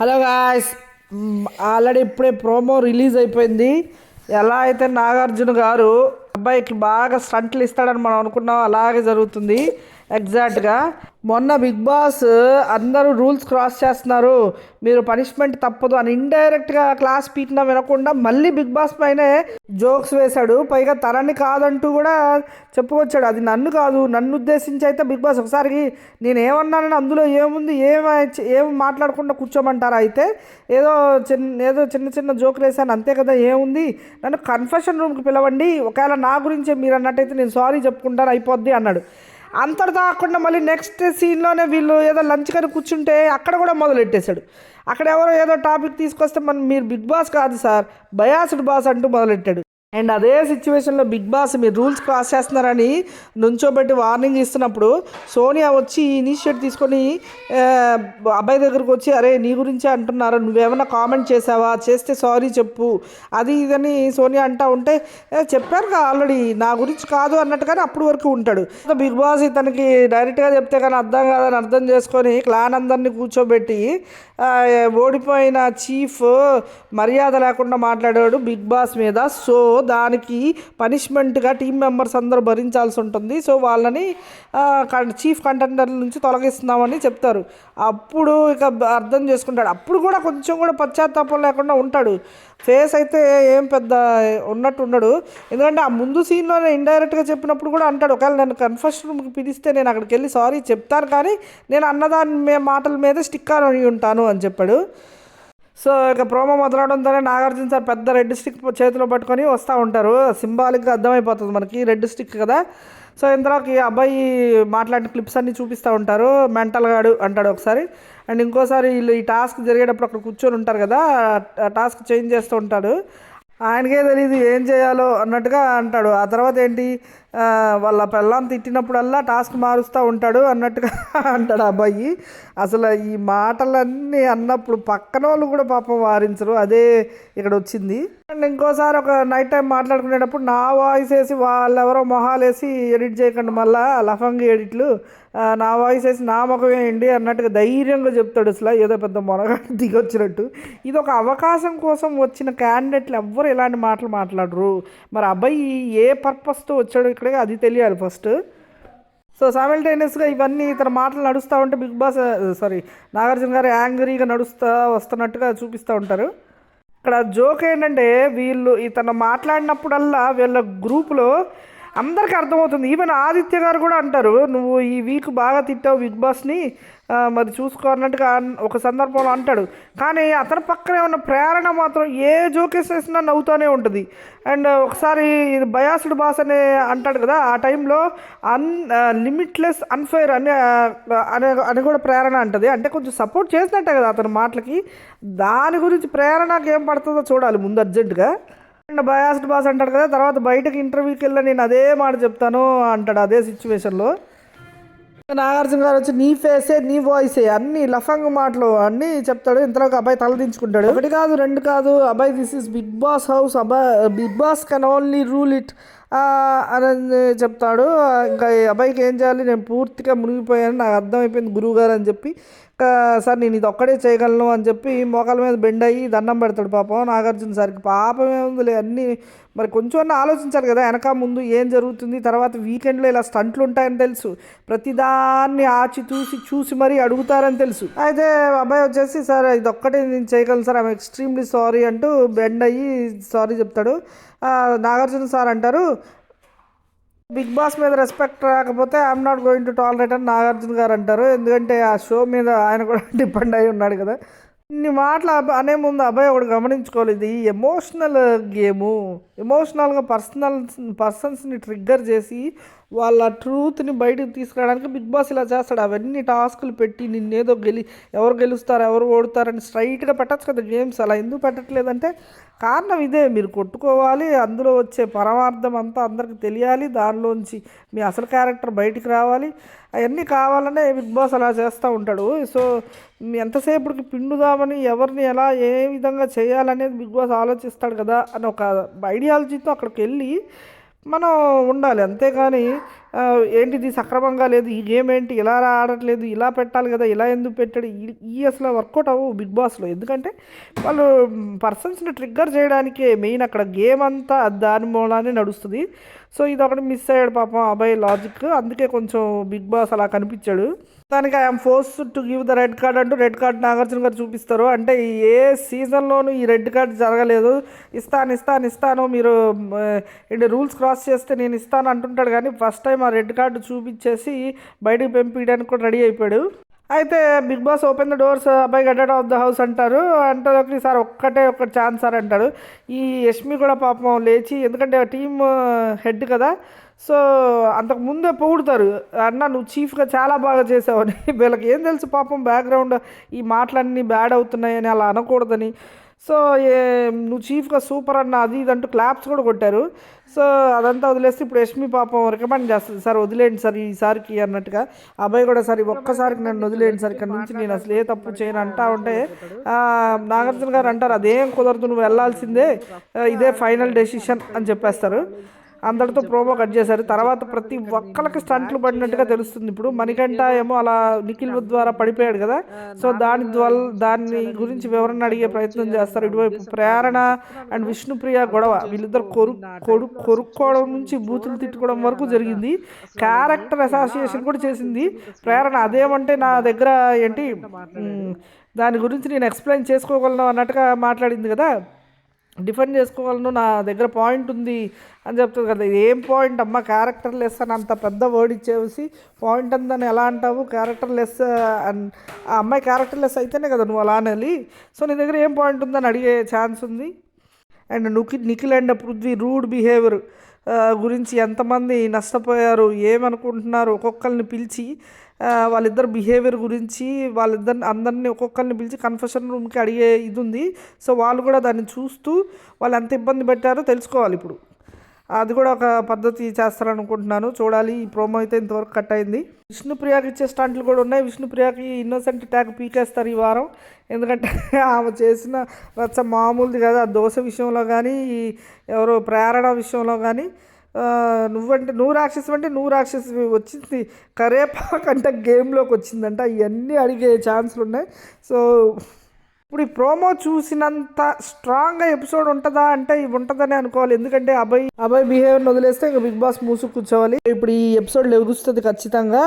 Hello guys, already ఇప్పుడే promo release అయిపోయింది. ఎలా అయితే నాగార్జున గారు అబ్బాయికి బాగా స్టంట్లు ఇస్తాడని మనం అనుకున్నాం, అలాగే జరుగుతుంది ఎగ్జాక్ట్గా. మొన్న బిగ్ బాస్ అందరూ రూల్స్ క్రాస్ చేస్తున్నారు, మీరు పనిష్మెంట్ తప్పదు అని ఇండైరెక్ట్గా క్లాస్ పీకినా వినకుండా మళ్ళీ బిగ్ బాస్ పైనే జోక్స్ వేశాడు. పైగా తనని కాదంటూ కూడా చెప్పుకొచ్చాడు. అది నన్ను కాదు, నన్ను ఉద్దేశించి అయితే బిగ్ బాస్ ఒకసారి నేను ఏమన్నానని అందులో ఏముంది, ఏం మాట్లాడకుండా కూర్చోమంటారా? అయితే ఏదో చిన్న చిన్న జోకులు వేసాను అంతే కదా, ఏముంది, నన్ను కన్ఫెషన్ రూమ్కి పిలవండి, ఒకవేళ నా గురించే మీరు అన్నట్టయితే నేను సారీ చెప్పుకుంటాను, అయిపోద్ది అన్నాడు. అంతటితో కాకుండా మళ్ళీ నెక్స్ట్ సీన్లోనే వీళ్ళు ఏదో లంచ్ కానీ కూర్చుంటే అక్కడ కూడా మొదలెట్టేశాడు. అక్కడ ఎవరో ఏదో టాపిక్ తీసుకొస్తే మీరు బిగ్ బాస్ కాదు సార్, బయాస్డ్ బాస్ అంటూ మొదలెట్టాడు. అండ్ అదే సిచ్యువేషన్లో బిగ్ బాస్ మీరు రూల్స్ క్రాస్ చేస్తున్నారని నుంచోబెట్టి వార్నింగ్ ఇస్తున్నప్పుడు సోనియా వచ్చి ఇనిషియేట్ తీసుకొని అబ్బాయి దగ్గరకు వచ్చి, అరే నీ గురించే అంటున్నారు, నువ్వేమన్నా కామెంట్ చేసావా, చేస్తే సారీ చెప్పు, అది ఇదని సోనియా అంటా ఉంటే చెప్పాను ఆల్రెడీ నా గురించి కాదు అన్నట్టుగానే అప్పుడు వరకు ఉంటాడు. బిగ్ బాస్ ఇతనికి డైరెక్ట్గా చెప్తే కానీ అర్థం కాదని అర్థం చేసుకొని క్లాన్ అందరినీ కూర్చోబెట్టి ఓడిపోయిన చీఫ్ మర్యాద లేకుండా మాట్లాడాడు బిగ్ బాస్ మీద. సో దానికి పనిష్మెంట్గా టీం మెంబర్స్ అందరూ భరించాల్సి ఉంటుంది. సో వాళ్ళని చీఫ్ కంటెండర్ నుంచి తొలగిస్తున్నామని చెప్తారు. అప్పుడు ఇక అర్థం చేసుకుంటాడు. అప్పుడు కూడా కొంచెం కూడా పశ్చాత్తాపం లేకుండా ఉంటాడు. ఫేస్ అయితే ఏం పెద్ద ఉన్నట్టు ఉండడు. ఎందుకంటే ఆ ముందు సీన్లోనే ఇండైరెక్ట్గా చెప్పినప్పుడు కూడా అంటాడు, ఒకవేళ నన్ను కన్ఫెషన్ రూమ్కి పిలిస్తే నేను అక్కడికి వెళ్ళి సారీ చెప్తాను, కానీ నేను అన్నదాని మాటల మీద స్టిక్ అని ఉంటాను అని చెప్పాడు. సో ఇక ప్రోమో మొదలవడంతోనే నాగార్జున సార్ పెద్ద రెడ్ స్టిక్ చేతిలో పట్టుకొని వస్తూ ఉంటారు. సింబాలిక్గా అర్థమైపోతుంది మనకి, రెడ్ స్టిక్ కదా. సో ఇంతలోకి అబ్బాయి మాట్లాడిన క్లిప్స్ అన్నీ చూపిస్తూ ఉంటారు. మెంటల్ గాడు అంటాడు ఒకసారి, అండ్ ఇంకోసారి వీళ్ళు ఈ టాస్క్ జరిగేటప్పుడు అక్కడ కూర్చొని ఉంటారు కదా, టాస్క్ చేంజ్ చేస్తూ ఉంటాడు. ఆయనకే తెలియదు ఏం చేయాలో అన్నట్టుగా అంటాడు. ఆ తర్వాత ఏంటి, వాళ్ళ పిల్లని తిట్టినప్పుడల్లా టాస్క్ మారుస్తూ ఉంటాడు అన్నట్టుగా అంటాడు అబ్బాయి. అసలు ఈ మాటలన్నీ అన్నప్పుడు పక్కన వాళ్ళు కూడా పాపం వారించరు, అదే ఇక్కడ వచ్చింది. అండ్ ఇంకోసారి ఒక నైట్ టైం మాట్లాడుకునేటప్పుడు నా వాయిస్ వేసి వాళ్ళెవరో మొహాలు వేసి ఎడిట్ చేయకండి, మళ్ళీ లఫంగి ఎడిట్లు, నా వాయిస్ వేసి నా ముఖం వేయండి అన్నట్టుగా ధైర్యంగా చెప్తాడు. అసలు ఏదో పెద్ద మొనగా దిగొచ్చినట్టు. ఇది ఒక అవకాశం కోసం వచ్చిన క్యాండిడేట్లు ఎవ్వరు ఇలాంటి మాటలు మాట్లాడరు. మరి అబ్బాయి ఏ పర్పస్తో వచ్చాడు ఇక్కడికి అది తెలియాలి ఫస్ట్. సో సైమల్టేనియస్గా ఇవన్నీ ఇతర మాటలు నడుస్తూ ఉంటే బిగ్ బాస్ నాగార్జున గారు యాంగ్రీగా వస్తున్నట్టుగా చూపిస్తూ ఉంటారు. ఇక్కడ జోక్ ఏంటంటే, వీళ్ళు ఇతను మాట్లాడినప్పుడల్లా వీళ్ళ గ్రూపులో అందరికీ అర్థమవుతుంది. ఈవెన్ ఆదిత్య గారు కూడా అంటారు, నువ్వు ఈ వీక్ బాగా తిట్టావు బిగ్ బాస్ని, మరి చూసుకో అన్నట్టుగా ఒక సందర్భంలో అంటాడు. కానీ అతని పక్కనే ఉన్న ప్రేరణ మాత్రం ఏ జోకేస్ వేసినా నవ్వుతూనే ఉంటుంది. అండ్ ఒకసారి బయాస్డ్ బాస్ అనే అంటాడు కదా, ఆ టైంలో లిమిట్లెస్ అన్ఫెయిర్ అని కూడా ప్రేరణ అంటుంది. అంటే కొంచెం సపోర్ట్ చేసినట్టే కదా అతని మాటలకి. దాని గురించి ప్రేరణకి ఏం పడుతుందో చూడాలి ముందు అర్జెంటుగా. అండ్ బయాస్డ్ బాస్ అంటాడు కదా, తర్వాత బయటకు ఇంటర్వ్యూకి వెళ్ళి నేను అదే మాట చెప్తాను అంటాడు. అదే సిచ్యువేషన్లో నాగార్జున గారు వచ్చి నీ ఫేసే నీ వాయిసే అన్ని లఫంగ్ మాటలు అన్నీ చెప్తాడు. ఇంతలోకి అబ్బాయి తలదించుకుంటాడు. ఒకటి కాదు రెండు కాదు, అబ్బాయి this is Bigg Boss house, Bigg Boss can only rule it అని చెప్తాడు. ఇంకా అబ్బాయికి ఏం చేయాలి, నేను పూర్తిగా మునిగిపోయాను, నాకు అర్థమైపోయింది గురువు గారు అని చెప్పి, సార్ నేను ఇది ఒక్కడే చేయగలను అని చెప్పి మోకాల మీద బెండ్ అయ్యి దండం పెడతాడు. పాపం నాగార్జున సార్కి పాపం ఏముందిలే, అన్నీ మరి కొంచెం ఆలోచించారు కదా వెనక ముందు ఏం జరుగుతుంది, తర్వాత వీకెండ్లో ఇలా స్టంట్లు ఉంటాయని తెలుసు, ప్రతిదాన్ని చూసి మరీ అడుగుతారని తెలుసు. అయితే అబ్బాయి వచ్చేసి, సార్ ఇది ఒక్కటే నేను చేయగలను సార్, ఐఎమ్ ఎక్స్ట్రీమ్లీ సారీ అంటూ బెండ్ అయ్యి సారీ చెప్తాడు. నాగార్జున సార్ అంటారు, బిగ్ బాస్ మీద రెస్పెక్ట్ రాకపోతే I'm not going to tolerate అని నాగార్జున గారు అంటారు. ఎందుకంటే ఆ షో మీద ఆయన కూడా డిపెండ్ అయి ఉన్నాడు కదా. ఇన్ని మాటలు అనే ముందు అబ్బాయి ఒకటి గమనించుకోవాలి, ఇది ఎమోషనల్ గేము. ఎమోషనల్గా పర్సన్స్ని ట్రిగ్గర్ చేసి వాళ్ళ ట్రూత్ని బయటకు తీసుకురావడానికి బిగ్ బాస్ ఇలా చేస్తాడు. అవన్నీ టాస్కులు పెట్టి నిన్నేదో ఎవరు గెలుస్తారు ఎవరు ఓడుతారని స్ట్రైట్గా పెట్టచ్చు కదా గేమ్స్. అలా ఎందుకు పెట్టట్లేదంటే కారణం ఇదే, మీరు కొట్టుకోవాలి, అందులో వచ్చే పరమార్థం అంతా అందరికి తెలియాలి, దానిలోంచి మీ అసలు క్యారెక్టర్ బయటికి రావాలి, అవన్నీ కావాలనే బిగ్ బాస్ అలా చేస్తూ ఉంటాడు. సో ఎంతసేపటికి పిండుదామని ఎవరిని ఎలా ఏ విధంగా చేయాలనేది బిగ్ బాస్ ఆలోచిస్తాడు కదా అని ఒక ఐడియాలజీతో అక్కడికి వెళ్ళి మనం ఉండాలి. అంతేగాని ఏంటిది సక్రమంగా లేదు, ఈ గేమ్ ఏంటి ఇలా ఆడట్లేదు, ఇలా పెట్టాలి కదా, ఇలా ఎందుకు పెట్టాడు, ఈ అసలు వర్కౌట్ అవ్వు బిగ్ బాస్లో. ఎందుకంటే వాళ్ళు పర్సన్స్ని ట్రిగ్గర్ చేయడానికే మెయిన్ అక్కడ గేమ్ అంతా దాని మూలానే నడుస్తుంది. సో ఇది ఒకటి మిస్ అయ్యాడు పాపం అబ్బాయి లాజిక్, అందుకే కొంచెం బిగ్ బాస్ అలా కనిపించాడు. దానికి I'm force to give the red card అంటూ రెడ్ కార్డ్ నాగార్జున గారు చూపిస్తారు. అంటే ఏ సీజన్లోనూ ఈ రెడ్ కార్డ్ జరగలేదు. ఇస్తాను మీరు ఏంటి రూల్స్ క్రాస్ చేస్తే నేను ఇస్తాను అంటుంటాడు, కానీ ఫస్ట్ టైం ఆ రెడ్ కార్డు చూపించేసి బయటకు పంపించడానికి కూడా రెడీ అయిపోయాడు. అయితే Bigg Boss open the doors, అబ్బాయి గెట్ ఆఫ్ ద హౌస్ అంటారు. అంటే సార్ ఒక్క ఛాన్స్ సార్ అంటారు. ఈ యష్మి కూడా పాపం లేచి, ఎందుకంటే టీమ్ హెడ్ కదా, సో అంతకు ముందే పొగుడుతారు, అన్న నువ్వు చీఫ్గా చాలా బాగా చేసావని. వీళ్ళకి ఏం తెలుసు పాపం బ్యాక్గ్రౌండ్ ఈ మాటలన్నీ బ్యాడ్ అవుతున్నాయని, అలా అనకూడదని. సో నువ్వు చీఫ్గా సూపర్ అన్న అది ఇది అంటూ క్లాప్స్ కూడా కొట్టారు. సో అదంతా వదిలేస్తే ఇప్పుడు యష్మి పాపం రికమెండ్ చేస్తుంది, సార్ వదిలేండి సార్ ఈసారికి అన్నట్టుగా. అబ్బాయి కూడా సరే ఒక్కసారికి నన్ను వదిలేండి సార్, ఇక్కడ నుంచి నేను అసలు ఏ తప్పు చేయను అంటా ఉంటే నాగార్జున గారు అంటారు, అదేం కుదరదు, నువ్వు వెళ్ళాల్సిందే, ఇదే ఫైనల్ డెసిషన్ అని చెప్పేస్తారు. అందరితో ప్రోమో కట్ చేశారు. తర్వాత ప్రతి ఒక్కరికి స్టంట్లు పడినట్టుగా తెలుస్తుంది. ఇప్పుడు మణికంఠ ఏమో అలా నిఖిల్ ద్వారా పడిపోయాడు కదా, సో దాని గురించి వివరణ అడిగే ప్రయత్నం చేస్తారు. ఇటువైపు ప్రేరణ అండ్ విష్ణుప్రియ గొడవ, వీళ్ళిద్దరు కొరుక్కోవడం నుంచి బూతులు తిట్టుకోవడం వరకు జరిగింది. క్యారెక్టర్ అసోసియేషన్ కూడా చేసింది ప్రేరణ. అదేమంటే నా దగ్గర ఏంటి దాని గురించి నేను ఎక్స్ప్లెయిన్ చేసుకోగలను అన్నట్టుగా మాట్లాడింది కదా, డిఫెండ్ చేసుకోగలను, నా దగ్గర పాయింట్ ఉంది అని చెప్తుంది కదా. ఏం పాయింట్ అమ్మ, క్యారెక్టర్ లెస్ అని అంత పెద్ద వర్డ్ ఇచ్చేసి పాయింట్ అందని ఎలా అంటావు? క్యారెక్టర్ లెస్ ఆ అమ్మాయి క్యారెక్టర్ లెస్ అయితేనే కదా నువ్వు అలా అనాలి. సో నీ దగ్గర ఏం పాయింట్ ఉందని అడిగే ఛాన్స్ ఉంది. And Nikhil and Prithvi rude behaviour గురించి ఎంతమంది నష్టపోయారు, ఏమనుకుంటున్నారు, ఒక్కొక్కరిని పిలిచి వాళ్ళిద్దరు బిహేవియర్ గురించి అందరినీ ఒక్కొక్కరిని పిలిచి కన్ఫెషన్ రూమ్కి అడిగే ఇది ఉంది. సో వాళ్ళు కూడా దాన్ని చూస్తూ వాళ్ళు ఎంత ఇబ్బంది పెట్టారో తెలుసుకోవాలి. ఇప్పుడు అది కూడా ఒక పద్ధతి చేస్తారనుకుంటున్నాను, చూడాలి. ఈ ప్రోమో అయితే ఇంతవరకు కట్ అయింది. విష్ణుప్రియకి ఇచ్చే స్టంట్లు కూడా ఉన్నాయి. విష్ణుప్రియకి ఇన్నోసెంట్ ట్యాగ్ పీకేస్తారు ఈ వారం, ఎందుకంటే ఆమె చేసిన రచ్చ మామూలుది కదా. దోశ విషయంలో కానీ, ఎవరో ప్రేరణ విషయంలో కానీ, నువ్వు రాక్షసి వచ్చింది, కరేపాకంటే గేమ్లోకి వచ్చిందంట, ఇవన్నీ అడిగే ఛాన్సులు ఉన్నాయి. సో ఇప్పుడు ఈ ప్రోమో చూసినంత స్ట్రాంగ్గా ఎపిసోడ్ ఉంటుందా అంటే ఇవి ఉంటుందని అనుకోవాలి. ఎందుకంటే అబ్బాయి బిహేవియర్ని వదిలేస్తే ఇంకా బిగ్ బాస్ మూసుకు కూర్చోవాలి. ఇప్పుడు ఈ ఎపిసోడ్ లెగుస్తుంది ఖచ్చితంగా.